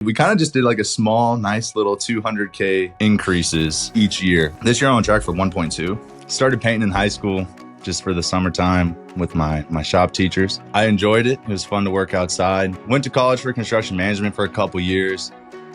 We kind of just did like a small, nice little 200K increases each year. This year I'm on track for 1.2. Started painting in high school just for the summertime with my shop teachers. I enjoyed it. It was fun to work outside. Went to college for construction management for a couple years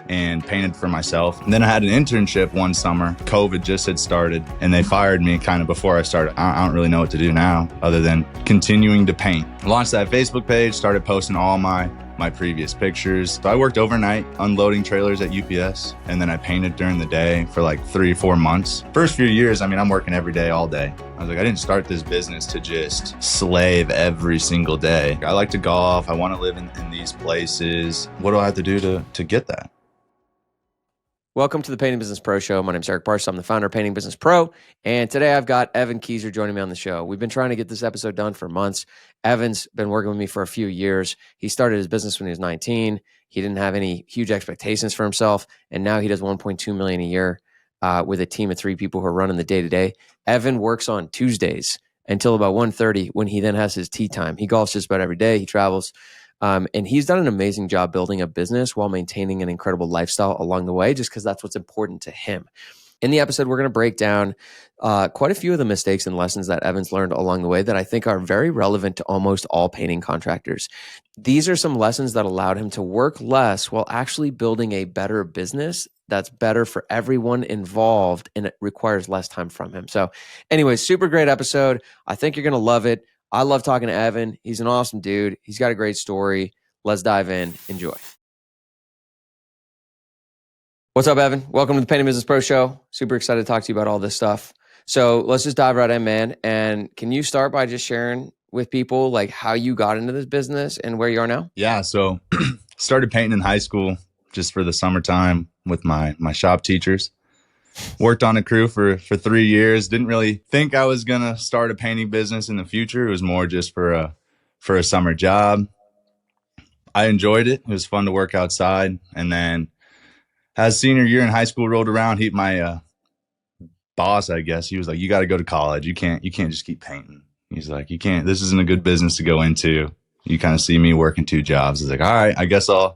and painted for myself. And then I had an internship one summer. COVID just had started and they fired me kind of before I started. I don't really know what to do now other than continuing to paint. Launched that Facebook page, started posting all my previous pictures. So I worked overnight unloading trailers at UPS, and then I painted during the day for like 3 or 4 months. First few years, I'm working every day, all day. I was like, I didn't start this business to just slave every single day. I like to golf. I want to live in these places. What do I have to do to get that? Welcome to the Painting Business Pro Show. My name is Eric Parsons. I'm the founder of Painting Business Pro, and today I've got Evan Kieser joining me on the show. We've been trying to get this episode done for months. Evan's been working with me for a few years. He started his business when he was 19. He didn't have any huge expectations for himself, and now he does $1.2 million a year with a team of 3 people who are running the day-to-day. Evan works on Tuesdays until about 1:30 when he then has his tea time. He golfs just about every day. He travels. And he's done an amazing job building a business while maintaining an incredible lifestyle along the way, just because that's what's important to him. In the episode, we're going to break down quite a few of the mistakes and lessons that Evan's learned along the way that I think are very relevant to almost all painting contractors. These are some lessons that allowed him to work less while actually building a better business that's better for everyone involved, and it requires less time from him. So anyways, super great episode. I think you're going to love it. I love talking to Evan. He's an awesome dude. He's got a great story. Let's dive in. Enjoy. What's up, Evan? Welcome to the Painting Business Pro Show. Super excited to talk to you about all this stuff. So let's just dive right in, man. And can you start by just sharing with people like how you got into this business and where you are now? Yeah, so started painting in high school just for the summertime with my shop teachers. Worked on a crew for 3 years. Didn't really think I was going to start a painting business in the future. It was more just for a summer job. I enjoyed it. It was fun to work outside. And then as senior year in high school rolled around, my boss, I guess, he was like, you got to go to college. You can't just keep painting. He's like, you can't, this isn't a good business to go into. You kind of see me working 2 jobs. I was like, all right, I guess I'll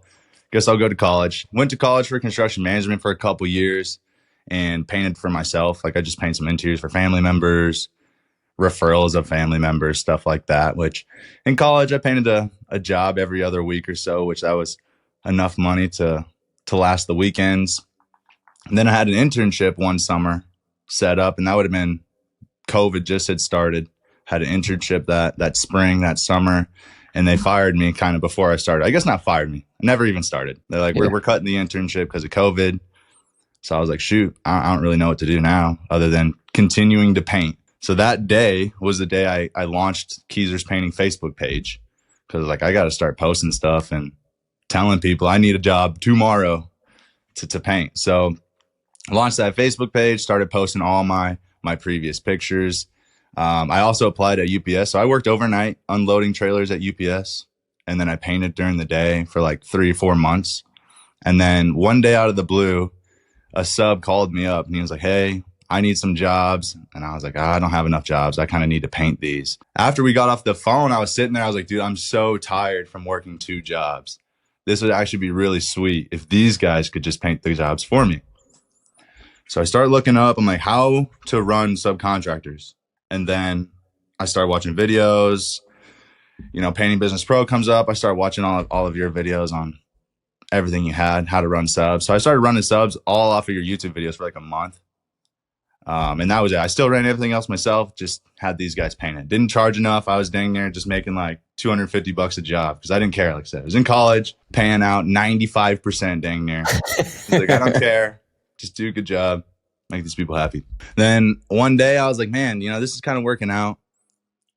go to college. Went to college for construction management for a couple years and painted for myself. Like I just paint some interiors for family members, referrals of family members, stuff like that, which in college I painted a job every other week or so, which that was enough money to last the weekends. And then I had an internship one summer set up, and that would have been COVID just had started. Had an internship that spring, that summer, and they fired me kind of before I started. I guess not fired me. I never even started. They're like, we're cutting the internship because of COVID. So I was like, shoot, I don't really know what to do now other than continuing to paint. So that day was the day I launched Kieser's Painting Facebook page, because like I got to start posting stuff and telling people I need a job tomorrow to paint. So I launched that Facebook page, started posting all my previous pictures. I also applied at UPS. So I worked overnight unloading trailers at UPS, and then I painted during the day for like 3 or 4 months. And then one day out of the blue, a sub called me up and he was like, hey, I need some jobs. And I was like, I don't have enough jobs. I kind of need to paint these. After we got off the phone, I was sitting there. I was like, dude, I'm so tired from working 2 jobs. This would actually be really sweet if these guys could just paint the jobs for me. So I started looking up, I'm like, how to run subcontractors. And then I started watching videos, Painting Business Pro comes up. I started watching all of your videos on everything you had, how to run subs. So I started running subs all off of your YouTube videos for like a month. And that was it. I still ran everything else myself, just had these guys paint it. Didn't charge enough. I was dang near just making like $250 a job because I didn't care. Like I said, I was in college, paying out 95% dang near. I was like, I don't care. Just do a good job. Make these people happy. Then one day I was like, man, this is kind of working out.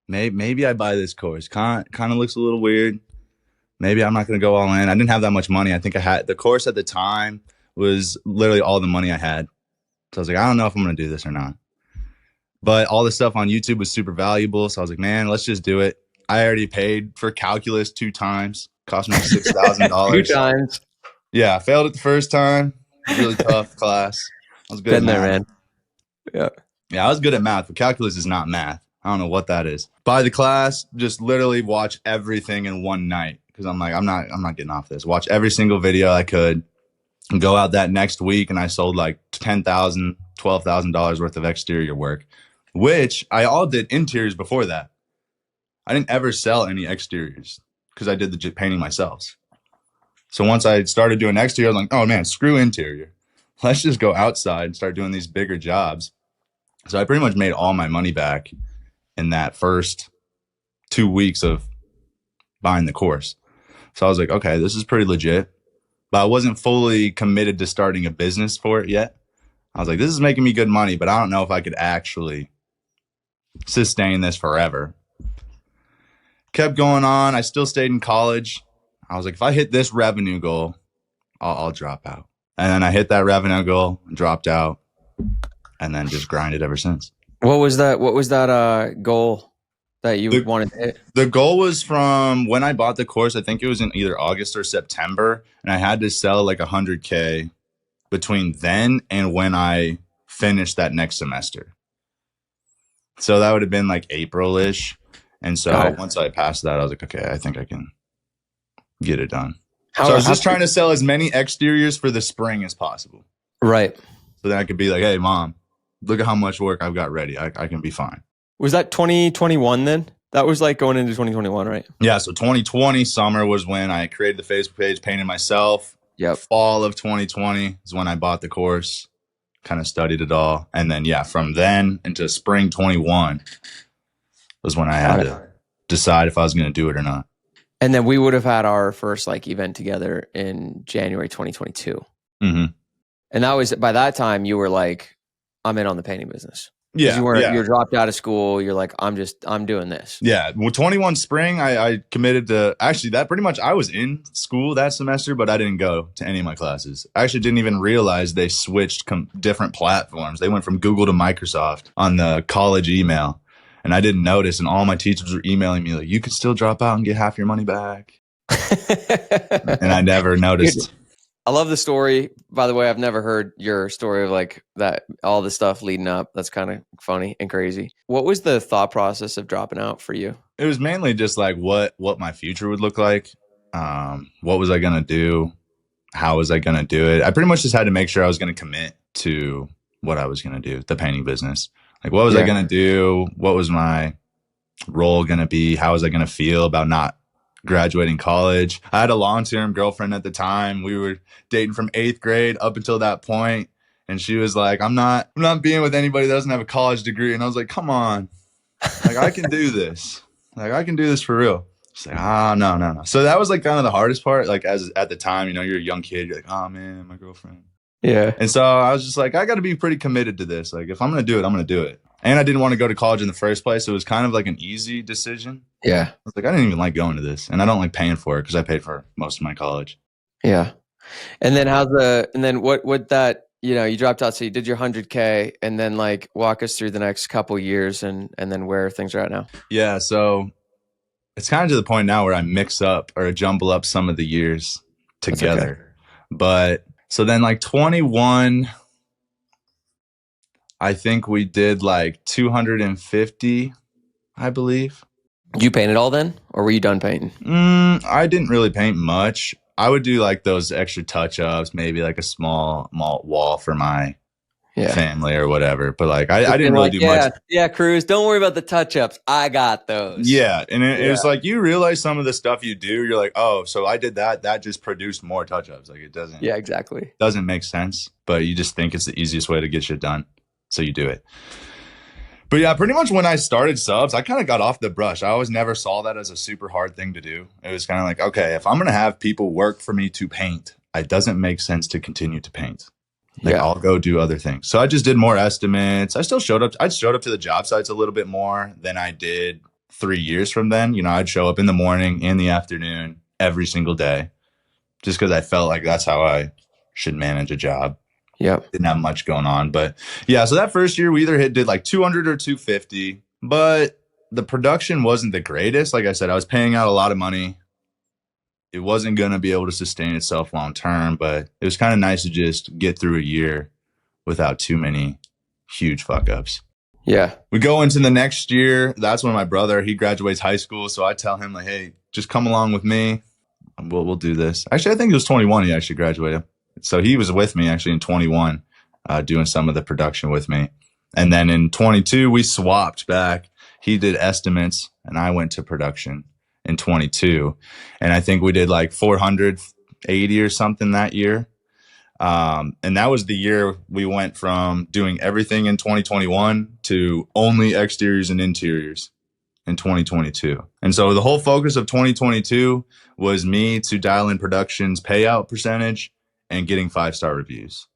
Maybe I buy this course. Kind of looks a little weird. Maybe I'm not going to go all in. I didn't have that much money. I think I had the course at the time was literally all the money I had. So I was like, I don't know if I'm going to do this or not. But all the stuff on YouTube was super valuable. So I was like, man, let's just do it. I already paid for calculus 2 times. Cost me $6,000. 2 times. Yeah, I failed it the first time. Really tough class. I was good at math. There, man. Yeah, I was good at math, but calculus is not math. I don't know what that is. Buy the class, just literally watch everything in one night. because I'm like, I'm not getting off this. Watch every single video I could. And go out that next week, and I sold like $10,000, $12,000 worth of exterior work, which I all did interiors before that. I didn't ever sell any exteriors because I did the painting myself. So once I started doing exterior, I was like, oh man, screw interior. Let's just go outside and start doing these bigger jobs. So I pretty much made all my money back in that first 2 weeks of buying the course. So I was like, okay, this is pretty legit. But I wasn't fully committed to starting a business for it yet. I was like, this is making me good money, but I don't know if I could actually sustain this forever. Kept going on. I still stayed in college. I was like, if I hit this revenue goal, I'll drop out. And then I hit that revenue goal, dropped out, and then just grinded ever since. What was that goal that you wanted to hit? The goal was from when I bought the course. I think it was in either August or September, and I had to sell like 100K between then and when I finished that next semester. So that would have been like April-ish. And so once I passed that, I was like, okay, I think I can get it done. So I was just trying to sell as many exteriors for the spring as possible. Right. So then I could be like, hey, Mom, look at how much work I've got ready. I can be fine. Was that 2021 then? That was like going into 2021, right? Yeah, so 2020 summer was when I created the Facebook page, painted myself. Yep. Fall of 2020 is when I bought the course, kind of studied it all. And then, yeah, from then into spring 21 was when I had to decide if I was going to do it or not. And then we would have had our first like event together in January 2022. Mm-hmm. And that was, by that time, you were like, I'm in on the painting business. Yeah, you dropped out of school. You're like, I'm doing this. Yeah. Well, 21 spring, I committed to, actually that pretty much, I was in school that semester, but I didn't go to any of my classes. I actually didn't even realize they switched different platforms. They went from Google to Microsoft on the college email, and I didn't notice. And all my teachers were emailing me like, you could still drop out and get half your money back. And I never noticed. I love the story. By the way, I've never heard your story of like that, all the stuff leading up. That's kind of funny and crazy. What was the thought process of dropping out for you? It was mainly just like what my future would look like. What was I going to do? How was I going to do it? I pretty much just had to make sure I was going to commit to what I was going to do, the painting business. Like, what was I going to do? What was my role going to be? How was I going to feel about not graduating college? I had a long-term girlfriend at the time. We were dating from 8th grade up until that point, and she was like, I'm not being with anybody that doesn't have a college degree. And I was like, come on, like I can do this. Like I can do this for real. She's like, no. So that was like kind of the hardest part. Like at the time, you know, you're a young kid. You're like, oh man, my girlfriend. Yeah. And so I was just like, I got to be pretty committed to this. Like if I'm going to do it, I'm going to do it. And I didn't want to go to college in the first place. So it was kind of like an easy decision. Yeah. I was like, I didn't even like going to this, and I don't like paying for it because I paid for most of my college. Yeah. And then what that, you know, you dropped out. So you did your 100K, and then like walk us through the next couple years and then where things are at now. Yeah. So it's kind of to the point now where I mix up or jumble up some of the years together. Okay. But so then like 21, I think we did like 250, I believe. You painted all then, or were you done painting? I didn't really paint much. I would do like those extra touch-ups, maybe like a small wall for my family or whatever. But like I didn't really do much. Yeah, Cruz, don't worry about the touch-ups. I got those. Yeah, and it was like you realize some of the stuff you do, you're like, oh, so I did that. That just produced more touch-ups. Like it doesn't. Yeah, exactly. Doesn't make sense, but you just think it's the easiest way to get shit done, so you do it. But yeah, pretty much when I started subs, I kind of got off the brush. I always never saw that as a super hard thing to do. It was kind of like, okay, if I'm going to have people work for me to paint, it doesn't make sense to continue to paint. Like I'll go do other things. So I just did more estimates. I showed up to the job sites a little bit more than I did 3 years from then. You know, I'd show up in the morning, in the afternoon, every single day, just because I felt like that's how I should manage a job. Yep. Didn't have much going on. But yeah, so that first year we either did like 200 or 250, but the production wasn't the greatest. Like I said, I was paying out a lot of money. It wasn't going to be able to sustain itself long term, but it was kind of nice to just get through a year without too many huge fuck ups. Yeah. We go into the next year. That's when my brother, he graduates high school. So I tell him like, hey, just come along with me. we'll do this. Actually, I think it was 21 he actually graduated. So he was with me actually in 21, doing some of the production with me. And then in 22, we swapped back. He did estimates and I went to production in 22. And I think we did like 480 or something that year. And that was the year we went from doing everything in 2021 to only exteriors and interiors in 2022. And so the whole focus of 2022 was me to dial in production's payout percentage and getting 5-star reviews.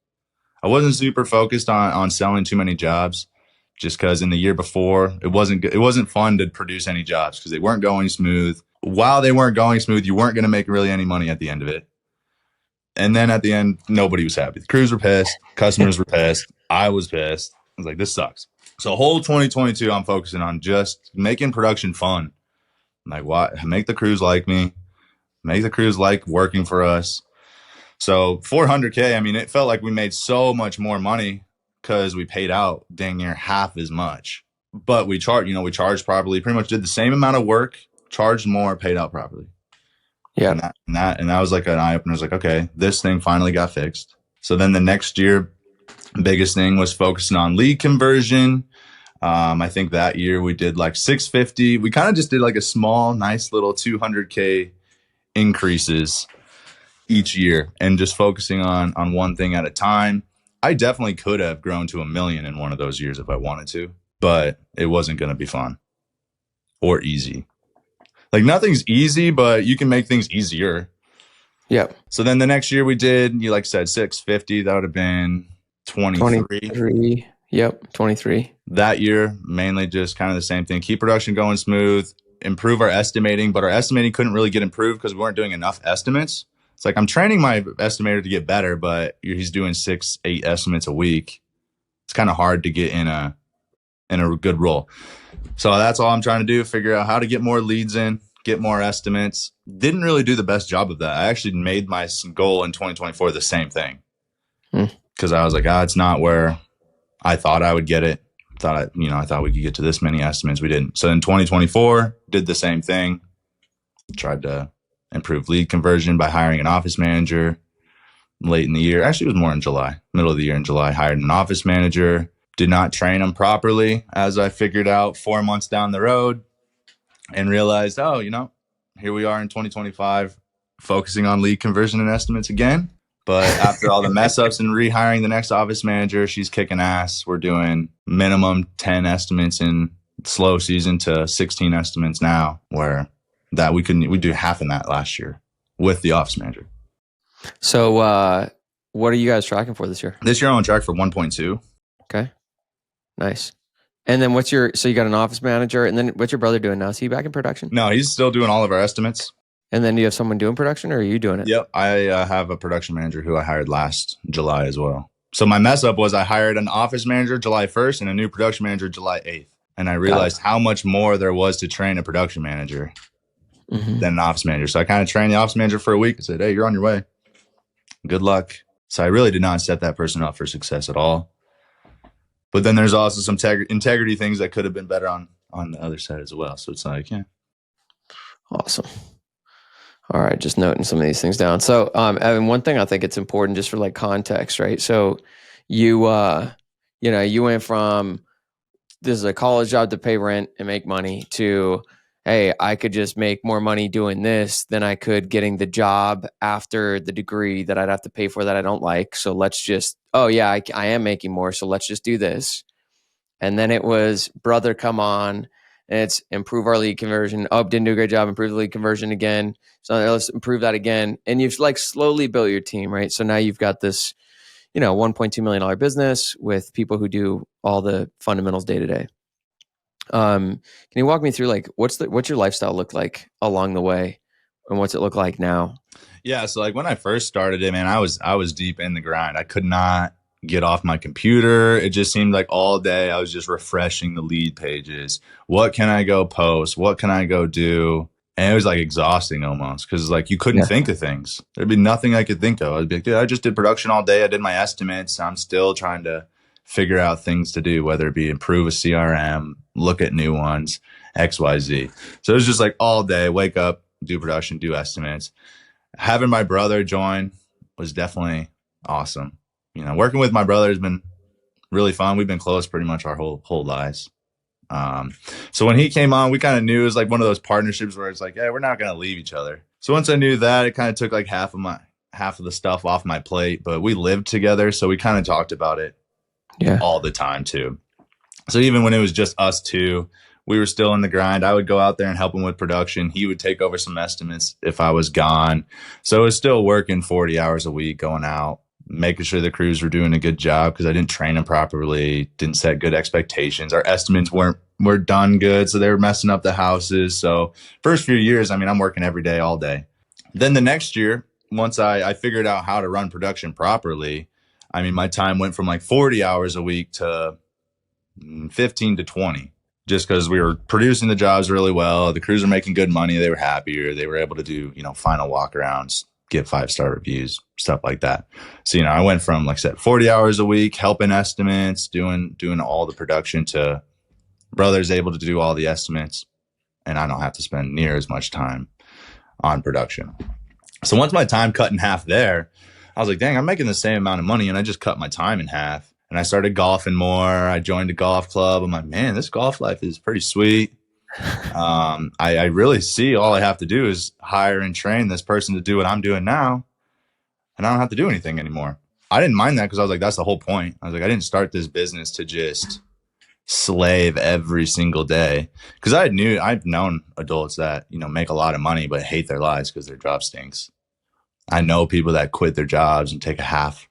I wasn't super focused on selling too many jobs, just because in the year before it wasn't fun to produce any jobs because they weren't going smooth. While they weren't going smooth, you weren't going to make really any money at the end of it. And then at the end, nobody was happy. The crews were pissed. Customers were pissed. I was pissed. I was like, this sucks. So whole 2022, I'm focusing on just making production fun. Like, what? Make the crews like me. Make the crews like working for us. So $400K, I mean, it felt like we made so much more money because we paid out dang near half as much. But we charged properly, pretty much did the same amount of work, charged more, paid out properly. Yeah. And that was like an eye opener. I was like, okay, this thing finally got fixed. So then the next year, biggest thing was focusing on lead conversion. I think that year we did like 650. We kind of just did like a small, nice little 200K increases each year and just focusing on one thing at a time. I definitely could have grown to $1 million in one of those years if I wanted to, but it wasn't going to be fun or easy. Like nothing's easy, but you can make things easier. Yep. So then the next year we did, you like said, 650. That would have been 23. Yep. 23. That year, mainly just kind of the same thing. Keep production going smooth, improve our estimating, but our estimating couldn't really get improved because we weren't doing enough estimates. It's like I'm training my estimator to get better, but he's doing 6-8 estimates a week. It's kind of hard to get in a good role. So that's all I'm trying to do, figure out how to get more leads in, get more estimates. Didn't really do the best job of that. I actually made my goal in 2024 the same thing. Because I was like, it's not where I thought I would get it. I thought we could get to this many estimates. We didn't. So in 2024, did the same thing. Tried to improve lead conversion by hiring an office manager late in the year. Actually, it was more in July, middle of the year in July, hired an office manager. Did not train him properly, as I figured out 4 months down the road, and realized, here we are in 2025, focusing on lead conversion and estimates again. But after all the mess ups and rehiring the next office manager, she's kicking ass. We're doing minimum 10 estimates in slow season to 16 estimates now, where that we do half in that last year with the office manager. So what are you guys tracking for this year? This year I'm on track for 1.2. Okay. Nice. And then so you got an office manager, and then what's your brother doing now? Is he back in production? No, he's still doing all of our estimates. And then do you have someone doing production, or are you doing it? Yep. I have a production manager who I hired last July as well. So my mess up was I hired an office manager July 1st and a new production manager July 8th. And I realized how much more there was to train a production manager than an office manager. So I kind of trained the office manager for a week and said, hey, you're on your way. Good luck. So I really did not set that person up for success at all. But then there's also some integrity things that could have been better on the other side as well. So it's like, yeah. Awesome. All right. Just noting some of these things down. So, Evan, one thing I think it's important just for like context, right? So you went from this is a college job to pay rent and make money to, hey, I could just make more money doing this than I could getting the job after the degree that I'd have to pay for that I don't like. So let's just, I am making more. So let's just do this. And then it was brother, come on. And it's improve our lead conversion. Oh, didn't do a great job. Improve the lead conversion again. So let's improve that again. And you've like slowly built your team, right? So now you've got this, $1.2 million business with people who do all the fundamentals day to day. Can you walk me through like what's your lifestyle look like along the way, and what's it look like now? Yeah, so like when I first started it, man, I was deep in the grind. I could not get off my computer. It just seemed like all day I was just refreshing the lead pages. What can I go post? What can I go do? And it was like exhausting almost because like you couldn't think of things. There'd be nothing I could think of. I'd be like, dude, I just did production all day. I did my estimates. I'm still trying to figure out things to do, whether it be improve a CRM, look at new ones, XYZ. So it was just like all day, wake up, do production, do estimates. Having my brother join was definitely awesome. Working with my brother has been really fun. We've been close pretty much our whole lives. So when he came on, we kind of knew it was like one of those partnerships where it's like, yeah, we're not going to leave each other. So once I knew that, it kind of took like half of the stuff off my plate, but we lived together. So we kind of talked about it all the time too. So even when it was just us two, we were still in the grind. I would go out there and help him with production. He would take over some estimates if I was gone. So it was still working 40 hours a week, going out, making sure the crews were doing a good job because I didn't train them properly, didn't set good expectations. Our estimates were done good, so they were messing up the houses. So first few years, I'm working every day, all day. Then the next year, once I figured out how to run production properly, my time went from like 40 hours a week to 15 to 20. Just because we were producing the jobs really well. The crews were making good money. They were happier. They were able to do, final walk-arounds, get 5-star reviews, stuff like that. So, I went from, like I said, 40 hours a week, helping estimates, doing all the production to brother's able to do all the estimates. And I don't have to spend near as much time on production. So once my time cut in half there, I was like, dang, I'm making the same amount of money. And I just cut my time in half. And I started golfing more. I joined a golf club. I'm like, man, this golf life is pretty sweet. I really see all I have to do is hire and train this person to do what I'm doing now. And I don't have to do anything anymore. I didn't mind that because I was like, that's the whole point. I was like, I didn't start this business to just slave every single day. Because I've known adults that, make a lot of money but hate their lives because their job stinks. I know people that quit their jobs and take a half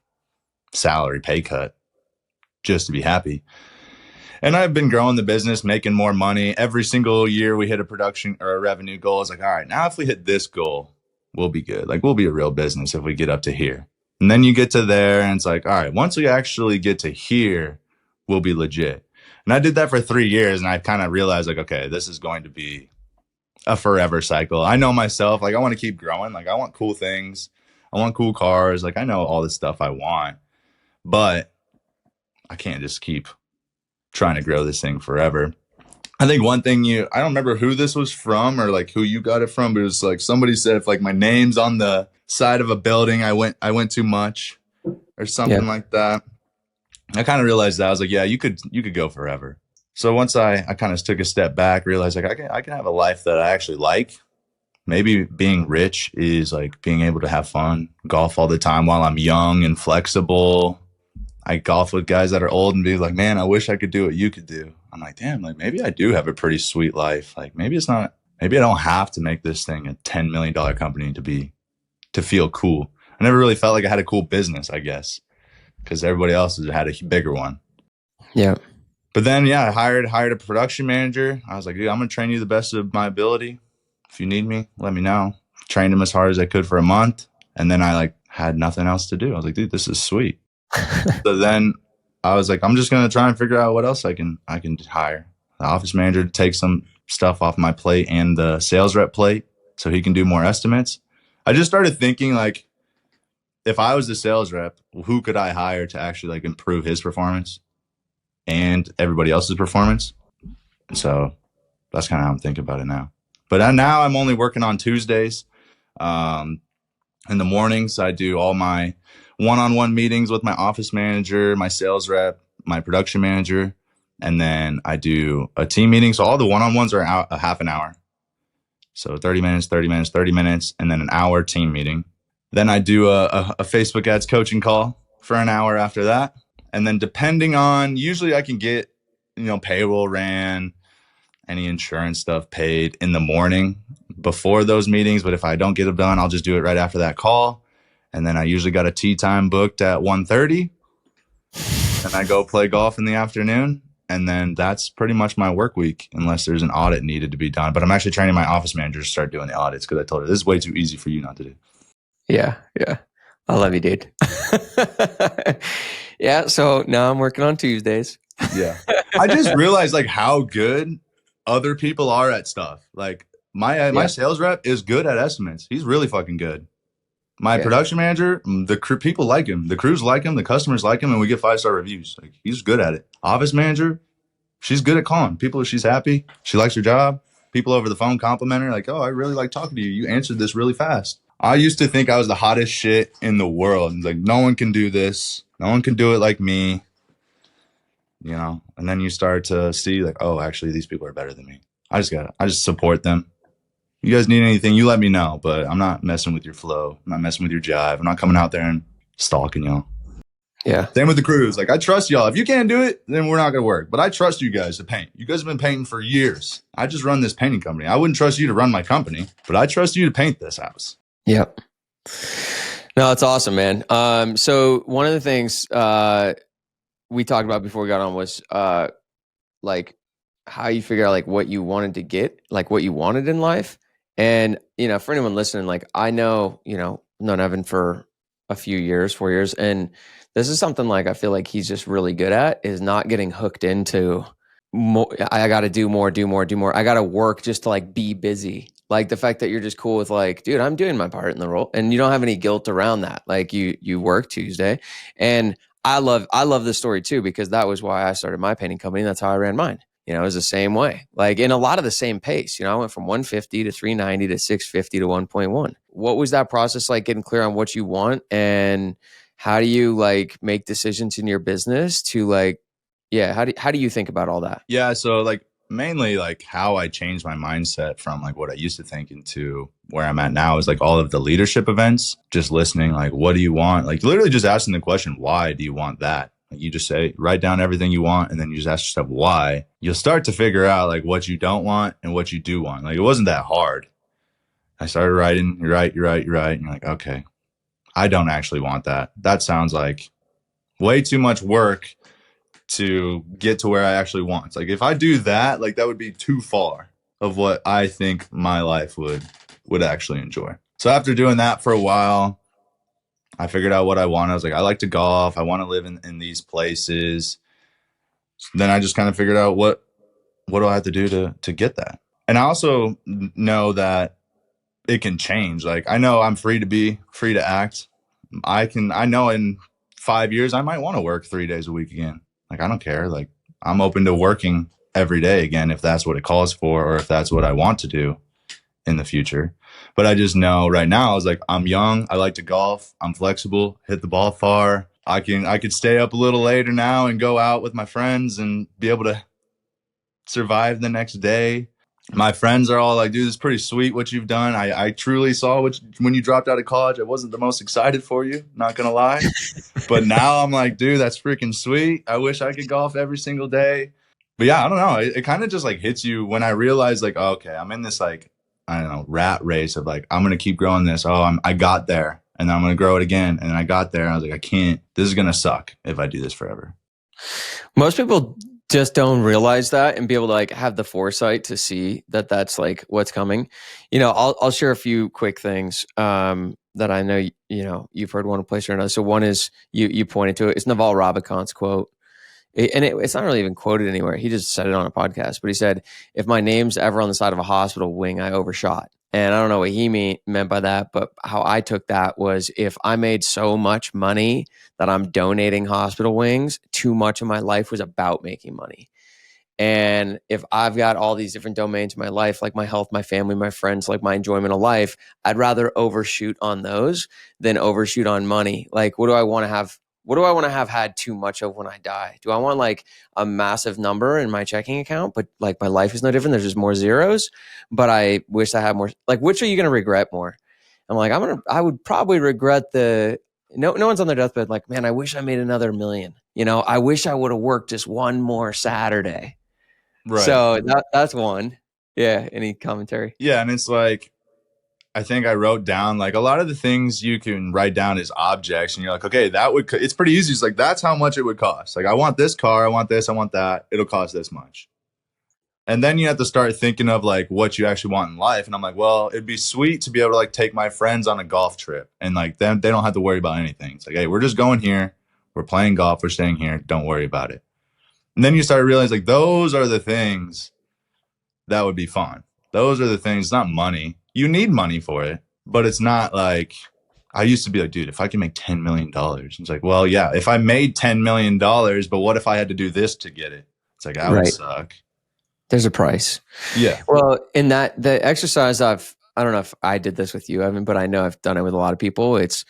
salary pay cut just to be happy. And I've been growing the business, making more money. Every single year we hit a production or a revenue goal. It's like, all right, now if we hit this goal, we'll be good. Like, we'll be a real business if we get up to here. And then you get to there and it's like, all right, once we actually get to here, we'll be legit. And I did that for 3 years and I kind of realized like, okay, this is going to be a forever cycle. I know myself, like I want to keep growing. Like I want cool things. I want cool cars. Like I know all this stuff I want, but I can't just keep trying to grow this thing forever. I think one thing I don't remember who this was from or like who you got it from, but it was like somebody said if like my name's on the side of a building, I went too much or something like that. I kind of realized that I was like, yeah, you could go forever. So once I kind of took a step back, realized like I can have a life that I actually like. Maybe being rich is like being able to have fun, golf all the time while I'm young and flexible. I golf with guys that are old and be like, man, I wish I could do what you could do. I'm like, damn, like maybe I do have a pretty sweet life. Like maybe I don't have to make this thing a $10 million company to feel cool. I never really felt like I had a cool business, I guess, because everybody else has had a bigger one. Yeah. But then, I hired a production manager. I was like, dude, I'm going to train you the best of my ability. If you need me, let me know. Trained him as hard as I could for a month. And then I like had nothing else to do. I was like, dude, this is sweet. So then I was like, I'm just going to try and figure out what else I can hire. The office manager to take some stuff off my plate and the sales rep plate so he can do more estimates. I just started thinking like, if I was the sales rep, who could I hire to actually like improve his performance and everybody else's performance? And so that's kind of how I'm thinking about it now. But now I'm only working on Tuesdays. In the mornings, I do all my one-on-one meetings with my office manager, my sales rep, my production manager, and then I do a team meeting. So all the one-on-ones are out a half an hour. So 30 minutes, 30 minutes, 30 minutes, and then an hour team meeting. Then I do a Facebook ads coaching call for an hour after that. And then depending on, usually I can get, payroll ran, any insurance stuff paid in the morning before those meetings. But if I don't get them done, I'll just do it right after that call. And then I usually got a tee time booked at 1:30. And I go play golf in the afternoon. And then that's pretty much my work week, unless there's an audit needed to be done. But I'm actually training my office manager to start doing the audits because I told her this is way too easy for you not to do. Yeah. I love you, dude. Yeah. So now I'm working on Tuesdays. Yeah. I just realized like how good other people are at stuff. Like my sales rep is good at estimates. He's really fucking good. My production manager, the crew, people like him. The crews like him. The customers like him, and we get 5-star reviews. Like he's good at it. Office manager, she's good at calling people. She's happy. She likes her job. People over the phone compliment her, like, "Oh, I really like talking to you. You answered this really fast." I used to think I was the hottest shit in the world. It's like, no one can do this. No one can do it like me, you know? And then you start to see like, oh, actually these people are better than me. I just support them. You guys need anything, you let me know, but I'm not messing with your flow. I'm not messing with your jive. I'm not coming out there and stalking y'all. Yeah. Same with the crews. Like, I trust y'all. If you can't do it, then we're not going to work. But I trust you guys to paint. You guys have been painting for years. I just run this painting company. I wouldn't trust you to run my company, but I trust you to paint this house. Yep. No, it's awesome, man. So one of the things we talked about before we got on was like how you figure out like what you wanted to get, like what you wanted in life. And, you know, for anyone listening, like I know, you know, known Evan for a few years, 4 years. And this is something like I feel like he's just really good at is not getting hooked into more. I got to do more. I got to work just to like be busy. Like the fact that you're just cool with like, dude, I'm doing my part in the role, and you don't have any guilt around that. Like you work Tuesday, and I love this story too because that was why I started my painting company. And that's how I ran mine. You know, it was the same way, like in a lot of the same pace. You know, I went from 150 to 390 to 650 to 1.1. What was that process like getting clear on what you want, and how do you like make decisions in your business to like, yeah, how do you think about all that? Yeah. So, like, mainly, like, how I changed my mindset from like what I used to think into where I'm at now is like all of the leadership events, just listening, like, what do you want? Like, literally just asking the question, why do you want that? Like, you just say, write down everything you want, and then you just ask yourself why. You'll start to figure out like what you don't want and what you do want. Like, it wasn't that hard. I started writing, you're right. And you're like, okay, I don't actually want that. That sounds like way too much work to get to where I actually want. It's like, if I do that, like, that would be too far of what I think my life would actually enjoy. So after doing that for a while, I figured out what I want. I was like, I like to golf. I want to live in these places. Then I just kind of figured out what do I have to do to get that. And I also know that it can change. Like, I know I'm free to be, free to act. I know in 5 years, I might want to work 3 days a week again. Like, I don't care. Like, I'm open to working every day again, if that's what it calls for, or if that's what I want to do in the future. But I just know right now, I was like, I'm young. I like to golf. I'm flexible, hit the ball far. I could stay up a little later now and go out with my friends and be able to survive the next day. My friends are all like, dude, it's pretty sweet what you've done. I truly saw when you dropped out of college. I wasn't the most excited for you, not gonna lie. But now I'm like, dude, that's freaking sweet. I wish I could golf every single day. But yeah, I don't know. It kind of just like hits you when I realize like, oh, okay, I'm in this like, I don't know, rat race of like, I'm gonna keep growing this. Oh, I got there, and I'm gonna grow it again. And I got there, and I was like, I can't. This is gonna suck if I do this forever. Most people just don't realize that and be able to like have the foresight to see that that's like what's coming. You know, I'll share a few quick things that I know, you know, you've heard one place or another. So one is you pointed to it. It's Naval Ravikant's quote. It's not really even quoted anywhere. He just said it on a podcast, but he said, if my name's ever on the side of a hospital wing, I overshot. And I don't know what he meant by that, but how I took that was if I made so much money that I'm donating hospital wings, too much of my life was about making money. And if I've got all these different domains in my life, like my health, my family, my friends, like my enjoyment of life, I'd rather overshoot on those than overshoot on money. Like, what do I want to have? What do I want to have had too much of when I die? Do I want like a massive number in my checking account, but like my life is no different? There's just more zeros, but I wish I had more. Like, which are you going to regret more? I'm like, I would probably regret no one's on their deathbed like, man, I wish I made another million. You know, I wish I would have worked just one more Saturday. Right. So that's one. Yeah. Any commentary? Yeah. And it's like, I think I wrote down like a lot of the things you can write down as objects, and you're like, okay, it's pretty easy. It's like, that's how much it would cost. Like, I want this car, I want this, I want that. It'll cost this much. And then you have to start thinking of like what you actually want in life. And I'm like, well, it'd be sweet to be able to like take my friends on a golf trip, and like them, they don't have to worry about anything. It's like, hey, we're just going here. We're playing golf. We're staying here. Don't worry about it. And then you start realizing like those are the things that would be fun. Those are the things, not money. You need money for it, but it's not like, I used to be like, dude, if I can make $10 million, it's like, well, yeah, if I made $10 million, but what if I had to do this to get it? It's like, that would suck. There's a price. Yeah. Well, in the exercise I've I don't know if I did this with you, Evan, but I know I've done it with a lot of people. It's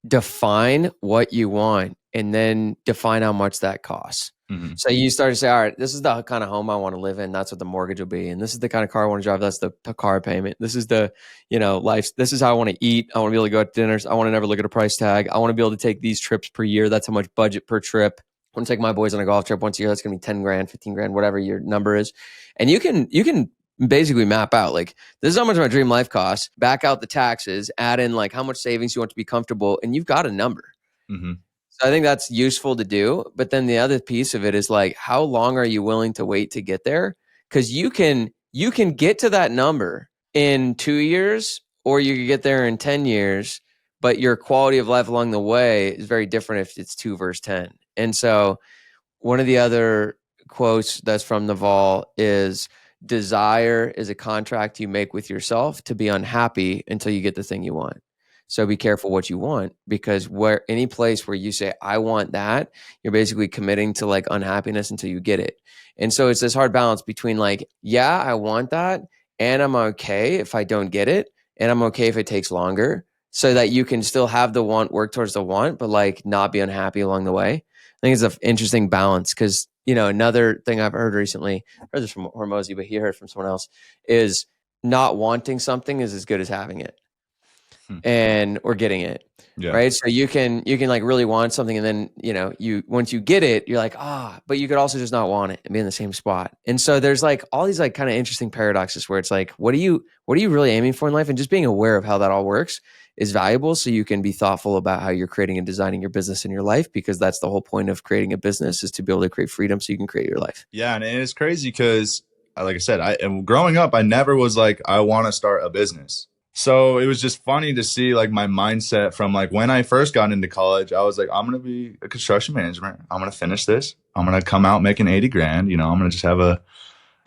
define what you want and then define how much that costs. Mm-hmm. So you start to say, all right, this is the kind of home I want to live in. That's what the mortgage will be. And this is the kind of car I want to drive. That's the car payment. This is the, life. This is how I want to eat. I want to be able to go out to dinners. I want to never look at a price tag. I want to be able to take these trips per year. That's how much budget per trip. I want to take my boys on a golf trip once a year. That's going to be 10 grand, 15 grand, whatever your number is. And you can basically map out like, this is how much my dream life costs, back out the taxes, add in like how much savings you want to be comfortable. And you've got a number. Mm-hmm. So I think that's useful to do. But then the other piece of it is like, how long are you willing to wait to get there? Because you can get to that number in 2 years, or you could get there in 10 years, but your quality of life along the way is very different if it's 2 versus 10. And so one of the other quotes that's from Naval is, desire is a contract you make with yourself to be unhappy until you get the thing you want. So be careful what you want, because any place where you say, I want that, you're basically committing to like unhappiness until you get it. And so it's this hard balance between like, yeah, I want that, and I'm okay if I don't get it, and I'm okay if it takes longer, so that you can still have the want, work towards the want, but like not be unhappy along the way. I think it's an interesting balance, because, another thing I've heard recently, I heard this from Hormozy, but he heard from someone else, is not wanting something is as good as having it. Or getting it. Yeah. Right. So you can like really want something, and then, once you get it, you're like, but you could also just not want it and be in the same spot. And so there's like all these like kind of interesting paradoxes where it's like, what are you really aiming for in life? And just being aware of how that all works is valuable, so you can be thoughtful about how you're creating and designing your business in your life, because that's the whole point of creating a business, is to be able to create freedom so you can create your life. Yeah. And it's crazy because, like I said, growing up, I never was like, I want to start a business. So it was just funny to see like my mindset from like when I first got into college. I was like, I'm going to be a construction manager. I'm going to finish this. I'm going to come out making 80 grand. I'm going to just have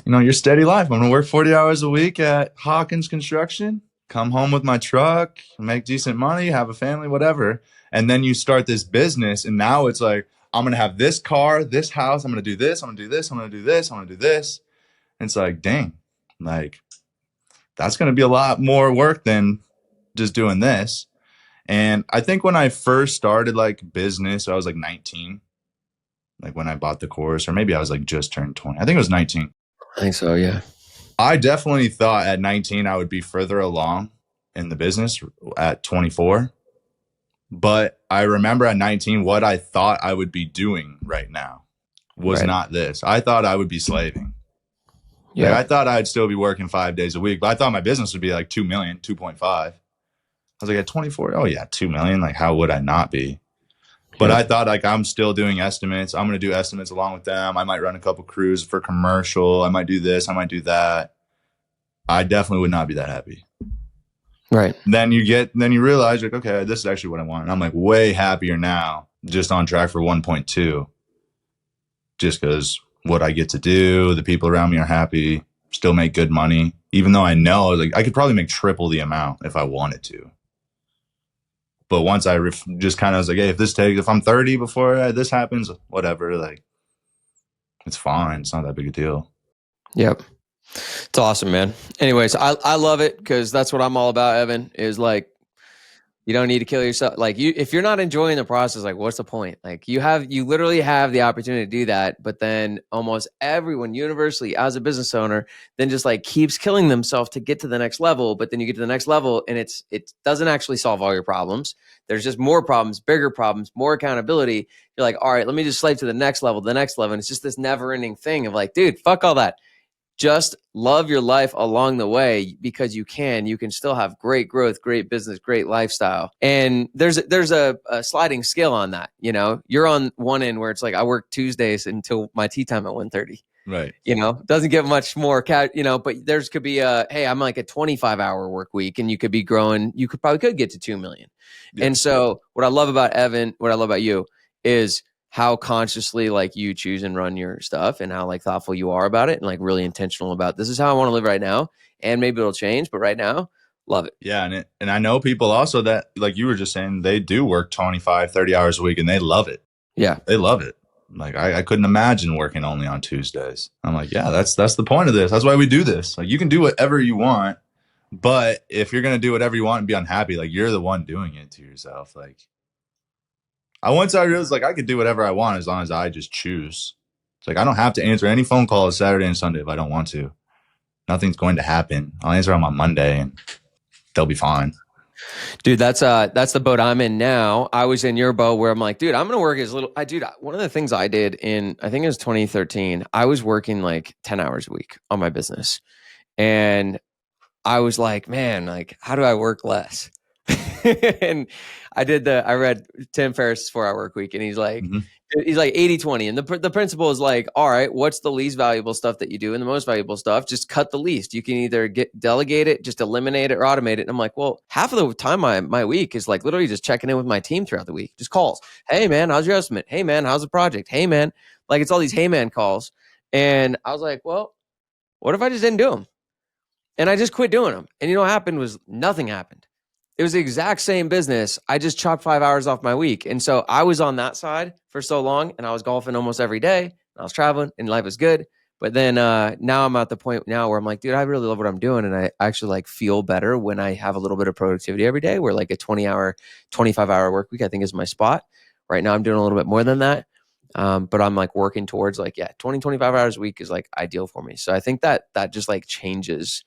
your steady life. I'm going to work 40 hours a week at Hawkins Construction, come home with my truck, make decent money, have a family, whatever. And then you start this business, and now it's like, I'm going to have this car, this house. I'm going to do this. I'm going to do this. I'm going to do this. I'm going to do this. And it's like, dang, like, that's going to be a lot more work than just doing this. And I think when I first started like business, I was like 19, like when I bought the course, or maybe I was like just turned 20. I think it was 19. I think so. Yeah. I definitely thought at 19, I would be further along in the business at 24. But I remember at 19, what I thought I would be doing right now was not this. I thought I would be slaving. Yeah, like I thought I'd still be working 5 days a week, but I thought my business would be like 2 million, 2.5. I was like, at 24, oh yeah, 2 million. Like, how would I not be? But I thought like, I'm still doing estimates. I'm going to do estimates along with them. I might run a couple crews for commercial. I might do this. I might do that. I definitely would not be that happy. Right. Then you realize like, okay, this is actually what I want. And I'm like way happier now, just on track for 1.2, just because what I get to do, the people around me are happy, still make good money, even though I know like I could probably make triple the amount if I wanted to. But once I just kind of was like, hey, if I'm 30 before this happens, whatever, like it's fine. It's not that big a deal. Yep. It's awesome, man. Anyways, I love it, because that's what I'm all about, Evan, is like, you don't need to kill yourself. Like if you're not enjoying the process, like what's the point? Like you literally have the opportunity to do that, but then almost everyone universally as a business owner then just like keeps killing themselves to get to the next level. But then you get to the next level and it doesn't actually solve all your problems. There's just more problems, bigger problems, more accountability. You're like, all right, let me just slave to the next level, the next level. And it's just this never ending thing of like, dude, fuck all that. Just love your life along the way, because you can still have great growth, great business, great lifestyle. And there's a sliding scale on that. You're on one end where it's like, I work Tuesdays until my tea time at 1:30. Right. Doesn't get much more, but there's could be hey, I'm like a 25-hour work week, and you could be growing. You could get to 2 million. Yeah. And so what I love about Evan, what I love about you is how consciously like you choose and run your stuff, and how like thoughtful you are about it, and like really intentional about, this is how I want to live right now. And maybe it'll change, but right now, love it. Yeah. And I know people also that, like you were just saying, they do work 25, 30 hours a week and they love it. Yeah. They love it. Like I couldn't imagine working only on Tuesdays. I'm like, yeah, that's the point of this. That's why we do this. Like you can do whatever you want But if you're going to do whatever you want and be unhappy, like you're the one doing it to yourself. Like I realized like I could do whatever I want as long as I just choose. It's like I don't have to answer any phone calls Saturday and Sunday if I don't want to. Nothing's going to happen. I'll answer them on Monday and they'll be fine. Dude, that's the boat I'm in now. I was in your boat where I'm like, dude, I'm gonna work as little. One of the things I did in, I think it was 2013, I was working like 10 hours a week on my business. And I was like, man, like, how do I work less? And I read Tim Ferriss's 4 Hour Work Week, and he's like, Mhm. 80-20. And the principle is like, all right, what's the least valuable stuff that you do? And the most valuable stuff, just cut the least. You can either delegate it, just eliminate it, or automate it. And I'm like, well, half of the time my week is like literally just checking in with my team throughout the week. Just calls. Hey man, how's your estimate? Hey man, how's the project? Hey man. Like it's all these hey man calls. And I was like, well, what if I just didn't do them? And I just quit doing them. And you know what happened was nothing happened. It was the exact same business. I just chopped 5 hours off my week. And so I was on that side for so long, and I was golfing almost every day. And I was traveling and life was good. But then now I'm at the point now where I'm like, dude, I really love what I'm doing. And I actually like feel better when I have a little bit of productivity every day, where like a 20-hour, 25-hour work week, I think is my spot. Right now I'm doing a little bit more than that. But I'm like working towards like, 20, 25 hours a week is like ideal for me. So I think that just like changes,